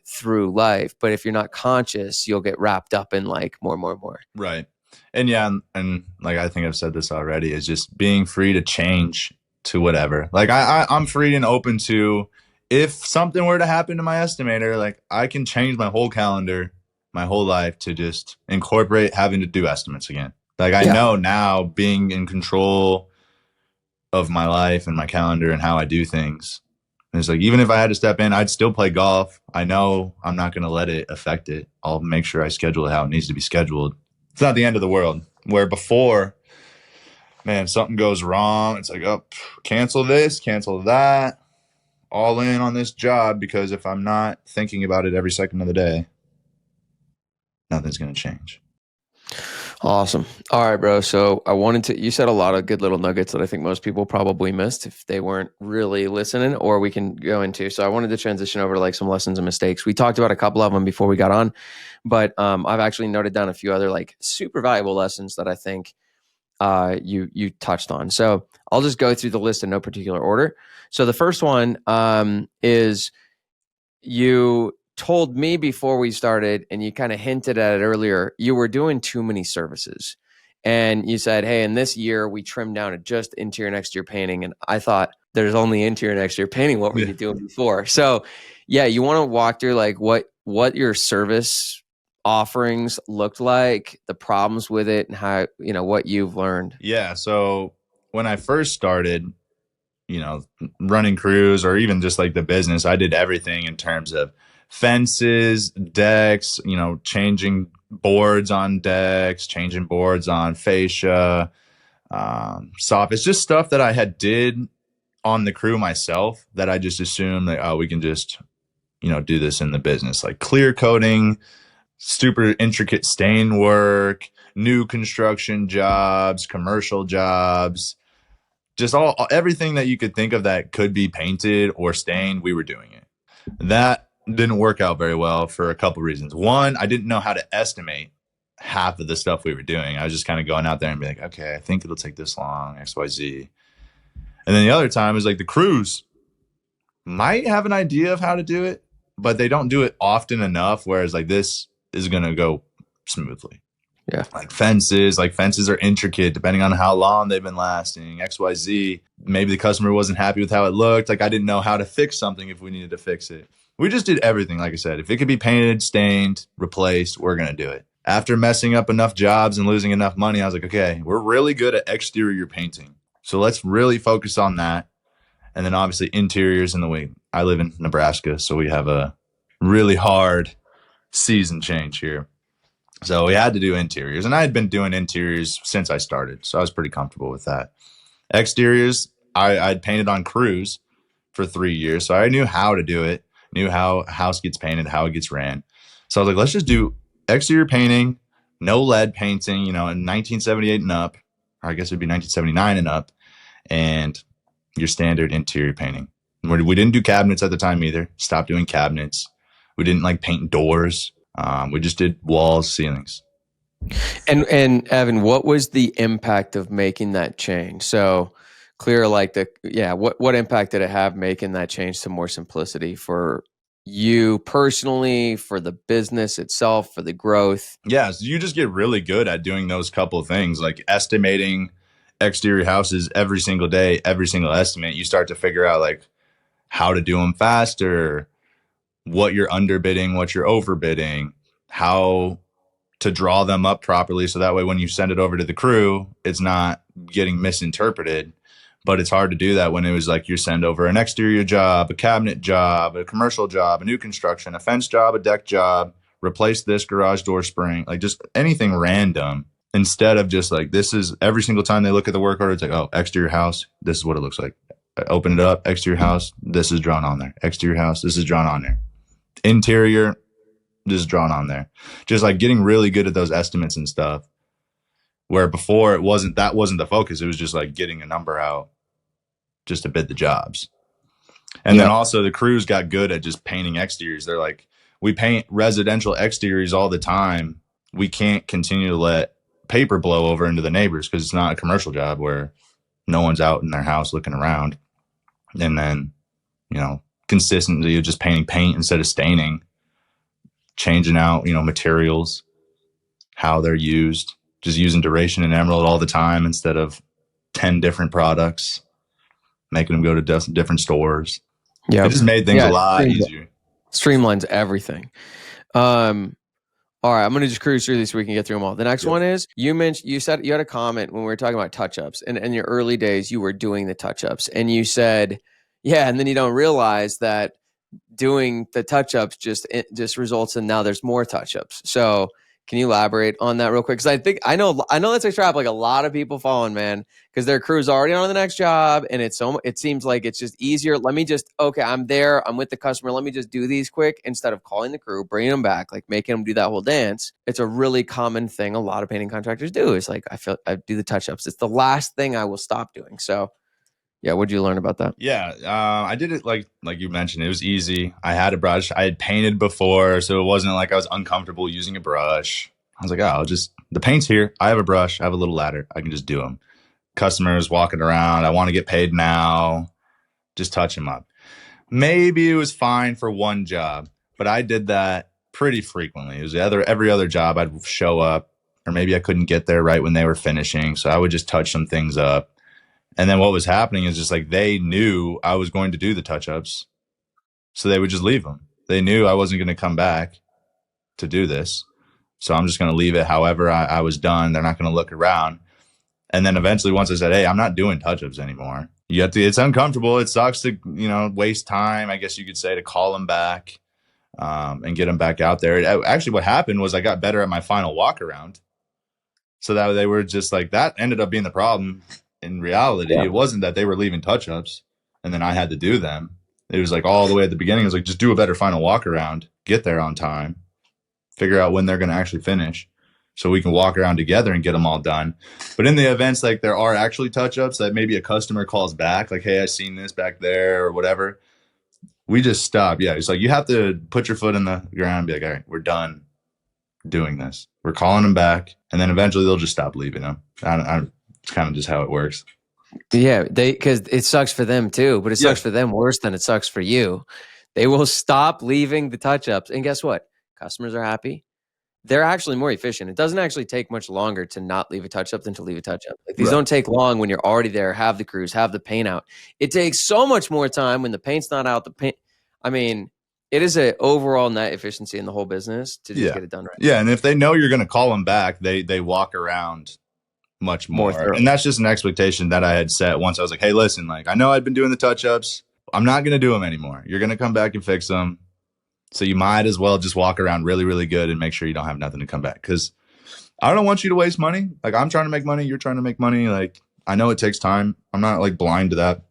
through life. But if you're not conscious, you'll get wrapped up in like more. Right. And yeah, and like I think I've said this already, is just being free to change to whatever. Like I'm free and open to, if something were to happen to my estimator, like I can change my whole calendar, my whole life to just incorporate having to do estimates again. Like I know now, being in control of my life and my calendar and how I do things. And it's like, even if I had to step in, I'd still play golf. I know I'm not going to let it affect it. I'll make sure I schedule it how it needs to be scheduled. It's not the end of the world. Where before, man, something goes wrong, it's like, oh, cancel this, cancel that, all in on this job, because if I'm not thinking about it every second of the day, nothing's going to change. Awesome. All right, bro. So you said a lot of good little nuggets that I think most people probably missed if they weren't really listening, or we can go into. So I wanted to transition over to like some lessons and mistakes. We talked about a couple of them before we got on, but I've actually noted down a few other like super valuable lessons that I think you touched on. So I'll just go through the list in no particular order. So the first one is, you told me before we started, and you kind of hinted at it earlier, you were doing too many services. And you said, hey, in this year, we trimmed down to just interior and exterior painting. And I thought, there's only interior and exterior painting. What were you doing before? So yeah, you want to walk through like what your service offerings looked like, the problems with it, and how, what you've learned. Yeah. So when I first started, running crews or even just like the business, I did everything in terms of fences, decks, changing boards on decks, changing boards on fascia, soffits, just stuff that I had did on the crew myself that I just assumed that, oh, we can just, do this in the business, like clear coating, super intricate stain work, new construction jobs, commercial jobs, just everything that you could think of that could be painted or stained, we were doing it. That didn't work out very well for a couple reasons. One, I didn't know how to estimate half of the stuff we were doing. I was just kind of going out there and be like, okay, I think it'll take this long, XYZ. And then the other time is like the crews might have an idea of how to do it, but they don't do it often enough, whereas like this is going to go smoothly. Yeah. Like fences are intricate depending on how long they've been lasting, XYZ. Maybe the customer wasn't happy with how it looked. Like I didn't know how to fix something if we needed to fix it. We just did everything. Like I said, if it could be painted, stained, replaced, we're going to do it. After messing up enough jobs and losing enough money, I was like, okay, we're really good at exterior painting. So let's really focus on that. And then obviously interiors in the way. I live in Nebraska, so we have a really hard season change here. So we had to do interiors, and I had been doing interiors since I started, so I was pretty comfortable with that. Exteriors, I'd painted on crews for 3 years, so I knew how to do it, knew how a house gets painted, how it gets ran. So I was like, let's just do exterior painting, no lead painting, in 1978 and up, or I guess it'd be 1979 and up, and your standard interior painting. We didn't do cabinets at the time either. Stopped doing cabinets. We didn't like paint doors. We just did walls, ceilings. And Evan, what was the impact of making that change? So clear, like what impact did it have making that change to more simplicity for you personally, for the business itself, for the growth? Yeah, so you just get really good at doing those couple of things, like estimating exterior houses every single day, every single estimate. You start to figure out like how to do them faster, what you're underbidding, what you're overbidding, how to draw them up properly. So that way, when you send it over to the crew, it's not getting misinterpreted. But it's hard to do that when it was like you send over an exterior job, a cabinet job, a commercial job, a new construction, a fence job, a deck job, replace this garage door spring, like just anything random. Instead of just like, this is every single time they look at the work order, it's like, oh, exterior house, this is what it looks like. I open it up, exterior house, this is drawn on there. Exterior house, this is drawn on there. Interior, this is drawn on there. Just like getting really good at those estimates and stuff. Where before that wasn't the focus. It was just like getting a number out just to bid the jobs. And then also the crews got good at just painting exteriors. They're like, we paint residential exteriors all the time. We can't continue to let paper blow over into the neighbors because it's not a commercial job where no one's out in their house looking around. And then, consistently just painting paint instead of staining, changing out, materials, how they're used, just using Duration and Emerald all the time instead of 10 different products, making them go to different stores. Yeah, it just made things a lot easier. Streamlines everything. All right, I'm going to just cruise through these so we can get through them all. The next one is, you said you had a comment when we were talking about touch-ups. And in your early days, you were doing the touch-ups. And you said, yeah, and then you don't realize that doing the touch-ups just results in now there's more touch-ups. So can you elaborate on that real quick? Because I know that's a trap like a lot of people fall in, man, because their crew's already on the next job, and it seems like it's just easier. I'm there, I'm with the customer. Let me just do these quick instead of calling the crew, bringing them back, like making them do that whole dance. It's a really common thing a lot of painting contractors do. Is like I do the touch-ups. It's the last thing I will stop doing. So yeah, what'd you learn about that? Yeah, I did it like you mentioned. It was easy. I had a brush. I had painted before, so it wasn't like I was uncomfortable using a brush. I was like, the paint's here. I have a brush. I have a little ladder. I can just do them. Customers walking around. I want to get paid now. Just touch them up. Maybe it was fine for one job, but I did that pretty frequently. It was every other job I'd show up, or maybe I couldn't get there right when they were finishing, so I would just touch some things up. And then what was happening is just like they knew I was going to do the touch-ups, so they would just leave them. They knew I wasn't going to come back to do this, so I'm just going to leave it however I was done. They're not going to look around. And then eventually once I said, hey, I'm not doing touch-ups anymore. It's uncomfortable. It sucks to, waste time, I guess you could say, to call them back and get them back out there. Actually, what happened was I got better at my final walk-around. So that they were just like, that ended up being the problem. In reality, It wasn't that they were leaving touch-ups and then I had to do them. It was like all the way at the beginning. It was like, just do a better final walk around, get there on time, figure out when they're going to actually finish so we can walk around together and get them all done. But in the events, like there are actually touch-ups that maybe a customer calls back, like, hey, I seen this back there or whatever. We just stop. Yeah. It's like, you have to put your foot in the ground and be like, all right, we're done doing this. We're calling them back. And then eventually they'll just stop leaving them. It's kind of just how it works. Yeah, because it sucks for them too, but it sucks for them worse than it sucks for you. They will stop leaving the touch-ups. And guess what? Customers are happy. They're actually more efficient. It doesn't actually take much longer to not leave a touch-up than to leave a touch-up. Like these don't take long when you're already there, have the crews, have the paint out. It takes so much more time when the paint's not out. It is an overall net efficiency in the whole business to just get it done right. Yeah, and if they know you're going to call them back, they walk around much more. And that's just an expectation that I had set once I was like, hey, listen, like I know I'd been doing the touch-ups. I'm not going to do them anymore. You're going to come back and fix them. So you might as well just walk around really, really good and make sure you don't have nothing to come back. Because I don't want you to waste money. Like I'm trying to make money. You're trying to make money. Like I know it takes time. I'm not like blind to that.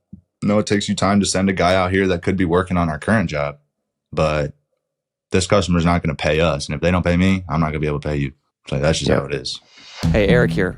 I know it takes you time to send a guy out here that could be working on our current job. But this customer's not going to pay us. And if they don't pay me, I'm not going to be able to pay you. So that's just how it is. Hey, Eric here.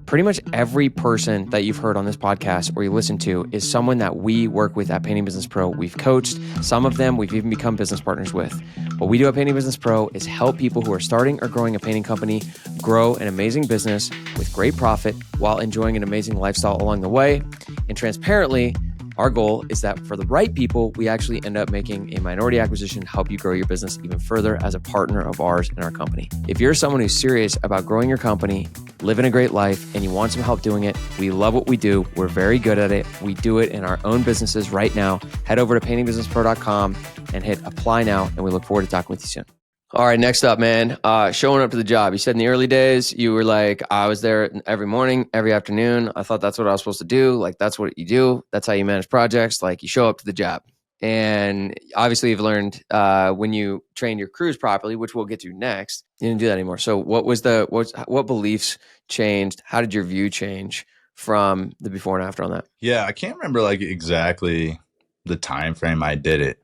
Pretty much every person that you've heard on this podcast or you listen to is someone that we work with at Painting Business Pro. We've coached. Some of them we've even become business partners with. What we do at Painting Business Pro is help people who are starting or growing a painting company grow an amazing business with great profit while enjoying an amazing lifestyle along the way. And transparently, our goal is that for the right people, we actually end up making a minority acquisition to help you grow your business even further as a partner of ours in our company. If you're someone who's serious about growing your company, living a great life, and you want some help doing it, we love what we do. We're very good at it. We do it in our own businesses right now. Head over to paintingbusinesspro.com and hit apply now, and we look forward to talking with you soon. All right, next up, man, showing up to the job. You said in the early days, you were like, I was there every morning, every afternoon. I thought that's what I was supposed to do. Like, that's what you do. That's how you manage projects. Like, you show up to the job. And obviously, you've learned when you train your crews properly, which we'll get to next, you didn't do that anymore. So what beliefs changed? How did your view change from the before and after on that? Yeah, I can't remember like exactly the time frame I did it.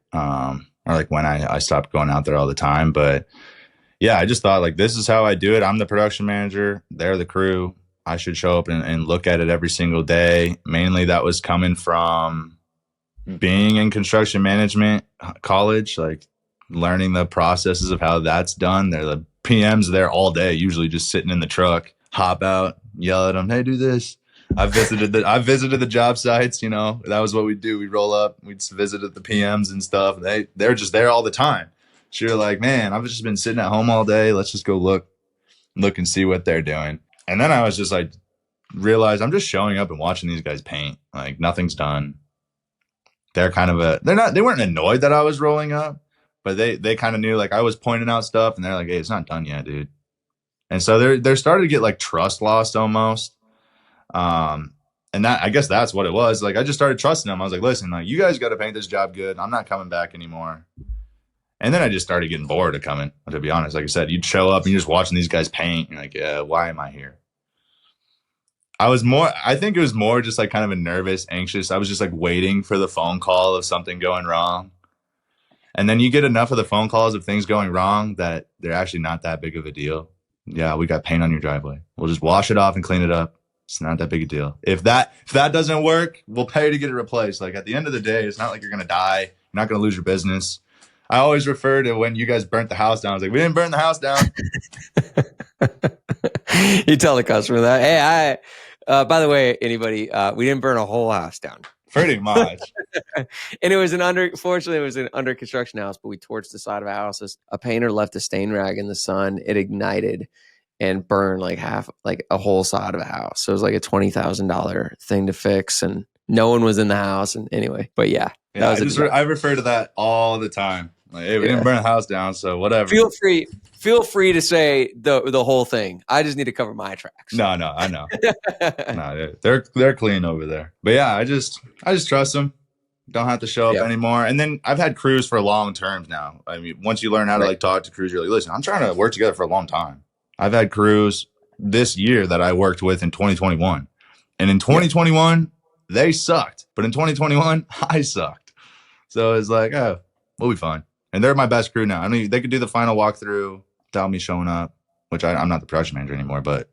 Or like when I stopped going out there all the time. But yeah, I just thought like, this is how I do it. I'm the production manager. They're the crew. I should show up and look at it every single day. Mainly that was coming from being in construction management college, like learning the processes of how that's done. They're the PMs there all day, usually just sitting in the truck, hop out, yell at them, hey, do this. I visited the job sites, you know, that was what we'd do. We'd roll up, we'd visited the PMs and stuff. They're just there all the time. So you're like, man, I've just been sitting at home all day. Let's just go look and see what they're doing. And then I was just like, realized I'm just showing up and watching these guys paint. Like nothing's done. They're kind of they weren't annoyed that I was rolling up, but they kind of knew like I was pointing out stuff and they're like, hey, it's not done yet, dude. And so they're starting to get like trust lost almost. And that, I guess that's what it was. Like, I just started trusting them. I was like, listen, like, you guys got to paint this job good. I'm not coming back anymore. And then I just started getting bored of coming, to be honest. Like I said, you'd show up and you're just watching these guys paint. You're like, yeah, why am I here? I think it was more just like kind of a nervous, anxious. I was just like waiting for the phone call of something going wrong. And then you get enough of the phone calls of things going wrong that they're actually not that big of a deal. Yeah, we got paint on your driveway. We'll just wash it off and clean it up. It's not that big a deal. If that doesn't work, we'll pay to get it replaced. Like at the end of the day, it's not like you're going to die. You're not going to lose your business. I always refer to when you guys burnt the house down. I was like, we didn't burn the house down. You tell the customer that. Hey, by the way, anybody, we didn't burn a whole house down. Pretty much. And it was fortunately, it was an under construction house, but we torched the side of a house. A painter left a stain rag in the sun. It ignited and burned like a whole side of a house. So it was like a $20,000 thing to fix, and no one was in the house. And anyway, but yeah, I refer to that all the time. Like, hey, we didn't burn the house down, so whatever. Feel free to say the whole thing. I just need to cover my tracks. No, I know. No, they're clean over there. But yeah, I just trust them. Don't have to show up anymore. And then I've had crews for long terms now. I mean, once you learn how to like talk to crews, you're like, listen, I'm trying to work together for a long time. I've had crews this year that I worked with in 2021. And in 2021, they sucked. But in 2021, I sucked. So it's like, oh, we'll be fine. And they're my best crew now. I mean, they could do the final walkthrough without me showing up, which I'm not the production manager anymore, but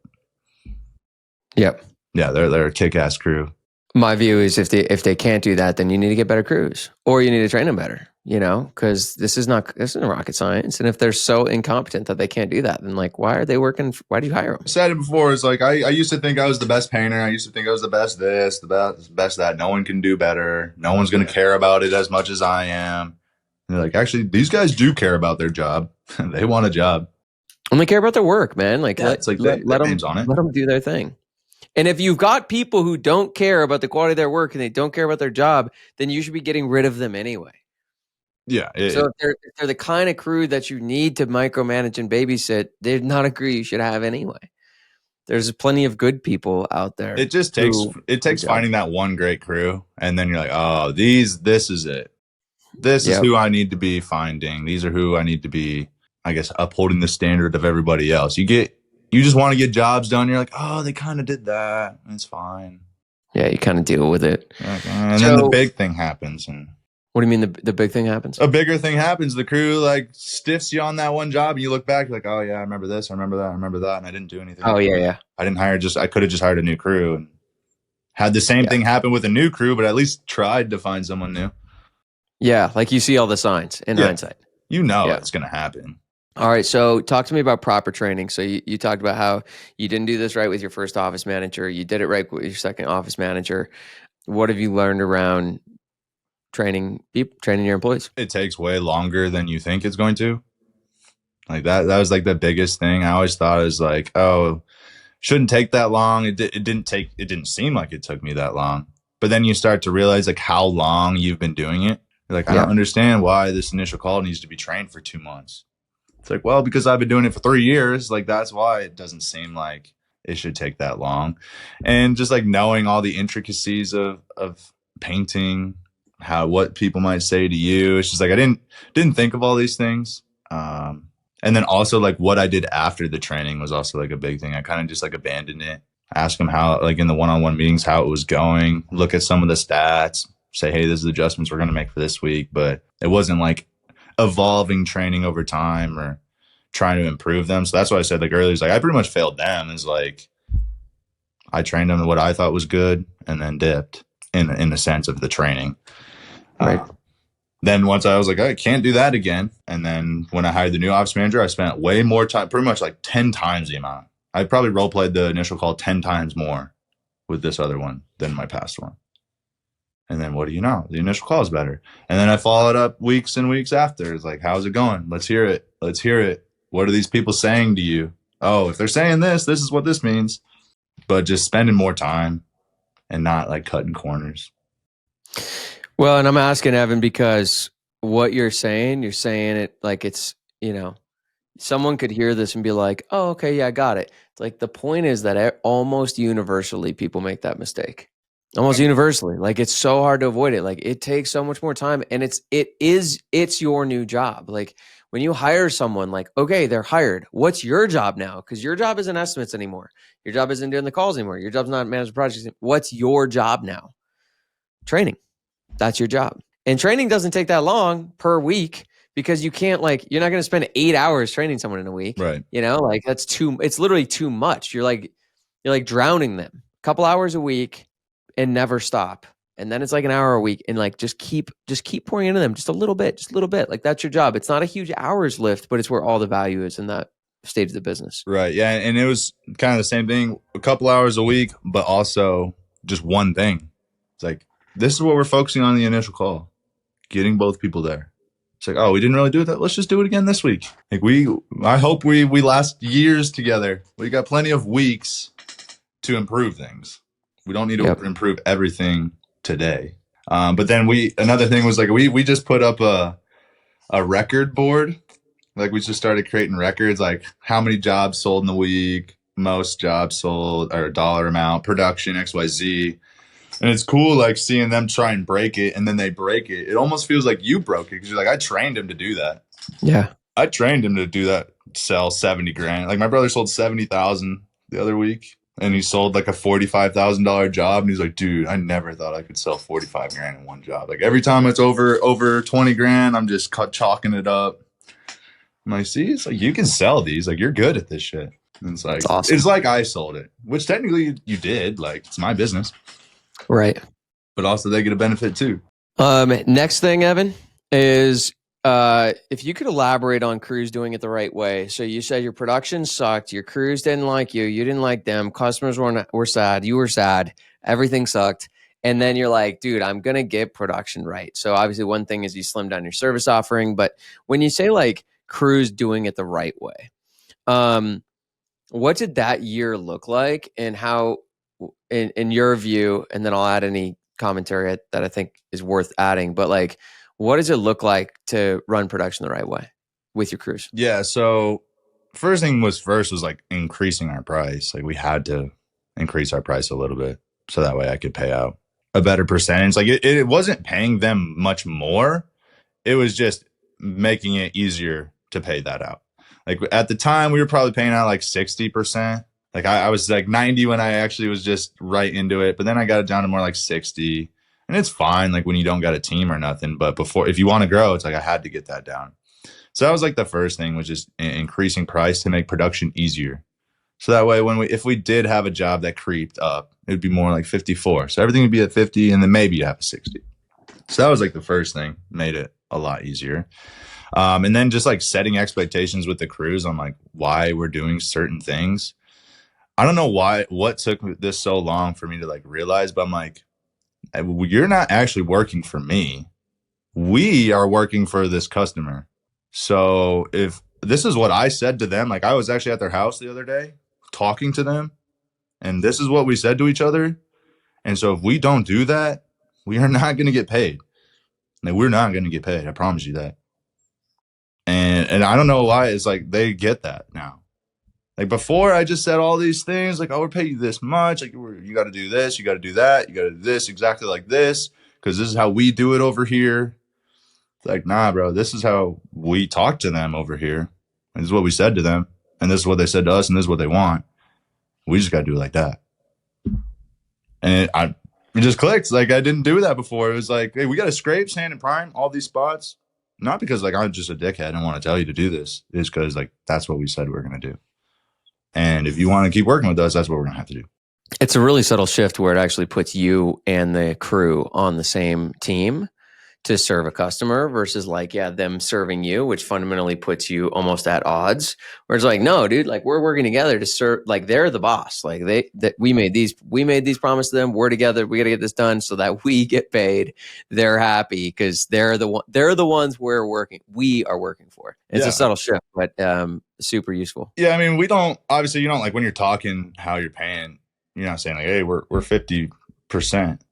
yeah, they're a kick-ass crew. My view is if they can't do that, then you need to get better crews, or you need to train them better, you know, because this isn't rocket science. And if they're so incompetent that they can't do that, then like, why are they working? Why do you hire them? I said it before. It's like, I used to think I was the best painter. I used to think I was the best this, the best that. No one can do better. No one's going to care about it as much as I am. And they're like, actually, these guys do care about their job. They want a job. And they care about their work, man. Like, let them do their thing. And if you've got people who don't care about the quality of their work and they don't care about their job, then you should be getting rid of them anyway. Yeah. So if they're the kind of crew that you need to micromanage and babysit, they're not a crew you should have anyway. There's plenty of good people out there. It just takes finding that one great crew, and then you're like, oh, this is it. This is who I need to be finding. These are who I need to be, I guess, upholding the standard of everybody else. You just want to get jobs done. You're like, oh, they kind of did that. It's fine. Yeah, you kind of deal with it. Okay. And then the big thing happens. And What do you mean the big thing happens? A bigger thing happens. The crew like stiffs you on that one job, and you look back, you're like, oh yeah, I remember this, I remember that, I remember that, and I didn't do anything. Oh yeah, yeah, I could have just hired a new crew and had the same yeah, thing happen with a new crew, but at least tried to find someone new. yeah. Like you see all the signs in hindsight. You know Yeah. it's gonna happen. All right, so talk to me about proper training. So you talked about how you didn't do this right with your first office manager. You did it right with your second office manager. What have you learned around training your employees? It takes way longer than you think it's going to. Like that was like the biggest thing. I always thought it was like, oh, shouldn't take that long. It didn't seem like it took me that long. But then you start to realize like how long you've been doing it. You're like, I don't understand why this initial call needs to be trained for 2 months. It's like, well, because I've been doing it for 3 years. Like, that's why it doesn't seem like it should take that long. And just like knowing all the intricacies of painting, what people might say to you. It's just like I didn't think of all these things. And then also like what I did after the training was also like a big thing. I kind of just like abandoned it. Ask them how, like in the one-on-one meetings, how it was going. Look at some of the stats. Say, hey, this is the adjustments we're going to make for this week. But it wasn't like evolving training over time or trying to improve them. So that's why I said like earlier, is like I pretty much failed them. Is like I trained them to what I thought was good and then dipped in the sense of the training. Right. Then once I was like, I can't do that again. And then when I hired the new office manager, I spent way more time, pretty much like 10 times the amount. I probably role played the initial call 10 times more with this other one than my past one. And then what do you know? The initial call is better. And then I followed up weeks and weeks after. It's like, how's it going? Let's hear it. Let's hear it. What are these people saying to you? Oh, if they're saying this is what this means. But just spending more time and not like cutting corners. Well, and I'm asking Evan because what you're saying it like it's, someone could hear this and be like, oh, okay, yeah, I got it. It's like the point is that almost universally people make that mistake. Almost universally. Like it's so hard to avoid it. Like it takes so much more time and it's your new job. Like when you hire someone, like, okay, they're hired. What's your job now? Because your job isn't estimates anymore. Your job isn't doing the calls anymore. Your job's not managing projects. What's your job now? Training. That's your job. And training doesn't take that long per week because you can't you're not going to spend 8 hours training someone in a week. Right. Like it's literally too much. You're like drowning them. A couple hours a week and never stop. And then it's like an hour a week and like just keep pouring into them just a little bit. Like that's your job. It's not a huge hours lift, but it's where all the value is in that stage of the business. Right. Yeah. And it was kind of the same thing, a couple hours a week, but also just one thing. It's like, this is what we're focusing on in the initial call, getting both people there. It's like, oh, we didn't really do that. Let's just do it again this week. Like I hope we last years together. We got plenty of weeks to improve things. We don't need to improve everything today. But then another thing was like, we just put up a record board. Like we just started creating records, like how many jobs sold in the week, most jobs sold or dollar amount, production, XYZ. And it's cool, like seeing them try and break it and then they break it. It almost feels like you broke it because you're like, I trained him to do that. Yeah. I trained him to do that, sell 70 grand. Like my brother sold 70,000 the other week and he sold like a $45,000 job. And he's like, dude, I never thought I could sell 45 grand in one job. Like every time it's over 20 grand, I'm just chalking it up. I'm like, see, it's like you can sell these. Like you're good at this shit. And it's like, awesome. It's like I sold it, which technically you did. Like it's my business. Right. But also they get a benefit too. Next thing, Evan, is if you could elaborate on crews doing it the right way. So you said your production sucked, your crews didn't like you didn't like them, customers were sad, you were sad, everything sucked. And then you're like, dude, I'm going to get production right. So obviously one thing is you slim down your service offering, but when you say like crews doing it the right way, what did that year look like and how, in your view, and then I'll add any commentary that I think is worth adding, but like, what does it look like to run production the right way with your crews? Yeah. So first was like increasing our price. Like we had to increase our price a little bit so that way I could pay out a better percentage. Like it wasn't paying them much more. It was just making it easier to pay that out. Like at the time we were probably paying out like 60%. Like I was like 90 when I actually was just right into it, but then I got it down to more like 60. And it's fine, like when you don't got a team or nothing. But if you want to grow, it's like I had to get that down. So that was like the first thing, was just increasing price to make production easier. So that way, if we did have a job that creeped up, it would be more like 54. So everything would be at 50, and then maybe you have a 60. So that was like the first thing, made it a lot easier. And then just like setting expectations with the crews on like why we're doing certain things. I don't know what took this so long for me to like realize, but I'm like, you're not actually working for me. We are working for this customer. So if this is what I said to them, like I was actually at their house the other day talking to them, and this is what we said to each other. And so if we don't do that, we are not going to get paid. Like, we're not going to get paid. I promise you that. And I don't know why. It's like they get that now. Like before, I just said all these things like, oh, we're paying you this much. Like, you got to do this. You got to do that. You got to do this exactly like this, because this is how we do it over here. It's like, nah, bro, this is how we talk to them over here. And this is what we said to them. And this is what they said to us. And this is what they want. We just got to do it like that. And it just clicked. Like, I didn't do that before. It was like, hey, we got to scrape, sand, and prime all these spots. Not because like I'm just a dickhead and want to tell you to do this. It's because like that's what we said we were going to do. And if you want to keep working with us, that's what we're going to have to do. It's a really subtle shift where it actually puts you and the crew on the same team to serve a customer versus like, them serving you, which fundamentally puts you almost at odds. Where it's like, no, dude, like we're working together to serve, like they're the boss. Like we made these promises to them. We're together. We got to get this done so that we get paid. They're happy because they're the ones we are working for. It's a subtle shift, but super useful. Yeah. I mean, obviously you don't like when you're talking how you're paying, you're not saying like, hey, we're 50%.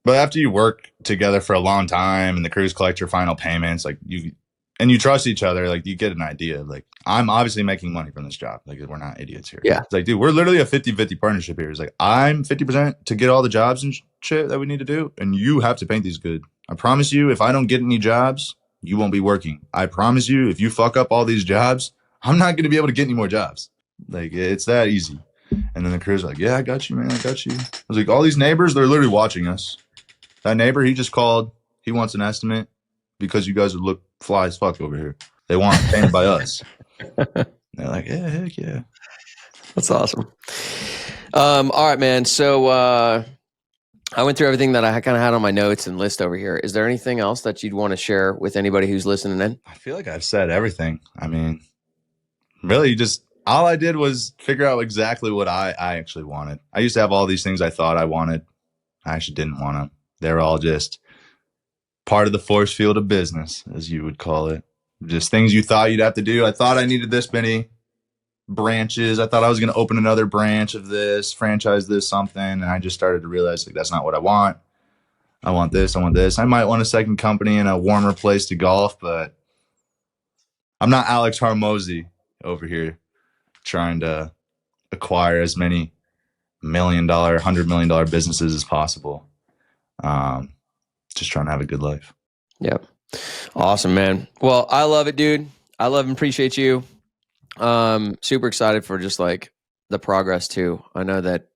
But after you work together for a long time and the crews collect your final payments, like you trust each other, like you get an idea. Like, I'm obviously making money from this job. Like, we're not idiots here. Yeah. It's like, dude, we're literally a 50-50 partnership here. It's like, I'm 50% to get all the jobs and shit that we need to do. And you have to paint these good. I promise you, if I don't get any jobs, you won't be working. I promise you, if you fuck up all these jobs, I'm not going to be able to get any more jobs. Like, it's that easy. And then the crews are like, yeah, I got you, man. I got you. I was like, all these neighbors, they're literally watching us. That neighbor, he just called. He wants an estimate because you guys would look fly as fuck over here. They want it painted by us. They're like, yeah, heck yeah. That's awesome. All right, man. So I went through everything that I kind of had on my notes and list over here. Is there anything else that you'd want to share with anybody who's listening in? I feel like I've said everything. I mean, really all I did was figure out exactly what I actually wanted. I used to have all these things I thought I wanted. I actually didn't want them. They're all just part of the force field of business, as you would call it. Just things you thought you'd have to do. I thought I needed this many branches. I thought I was going to open another branch of this, franchise this, something. And I just started to realize like that's not what I want. I want this. I want this. I might want a second company and a warmer place to golf, but I'm not Alex Hormozy over here trying to acquire as many $1 million, $100 million businesses as possible. Just trying to have a good life. Yep. Awesome, man. Well, I love it, dude. I love and appreciate you. Super excited for just like the progress too. I know that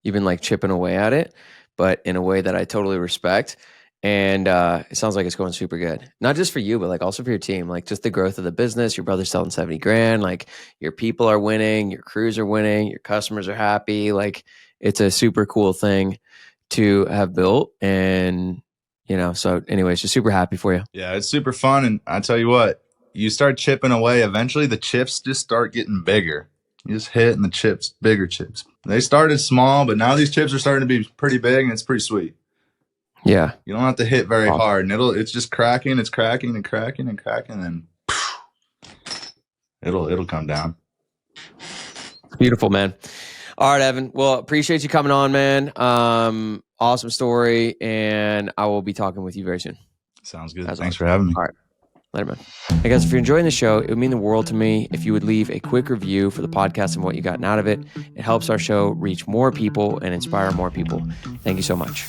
you've been like chipping away at it, but in a way that I totally respect. And it sounds like it's going super good. Not just for you, but like also for your team. Like just the growth of the business. Your brother's selling 70 grand. Like your people are winning. Your crews are winning. Your customers are happy. Like it's a super cool thing to have built. And, so anyways, just super happy for you. Yeah, it's super fun. And I tell you what, you start chipping away. Eventually the chips just start getting bigger. You just hit and the chips, bigger chips. They started small, but now these chips are starting to be pretty big and it's pretty sweet. Yeah. You don't have to hit very hard, and it's just cracking, it's cracking and cracking and cracking, and it'll come down. Beautiful, man. All right, Evan. Well, appreciate you coming on, man. Awesome story, and I will be talking with you very soon. Sounds good. Thanks for having me. All right. Later, man. Hey, guys, if you're enjoying the show, it would mean the world to me if you would leave a quick review for the podcast and what you gotten out of it. It helps our show reach more people and inspire more people. Thank you so much.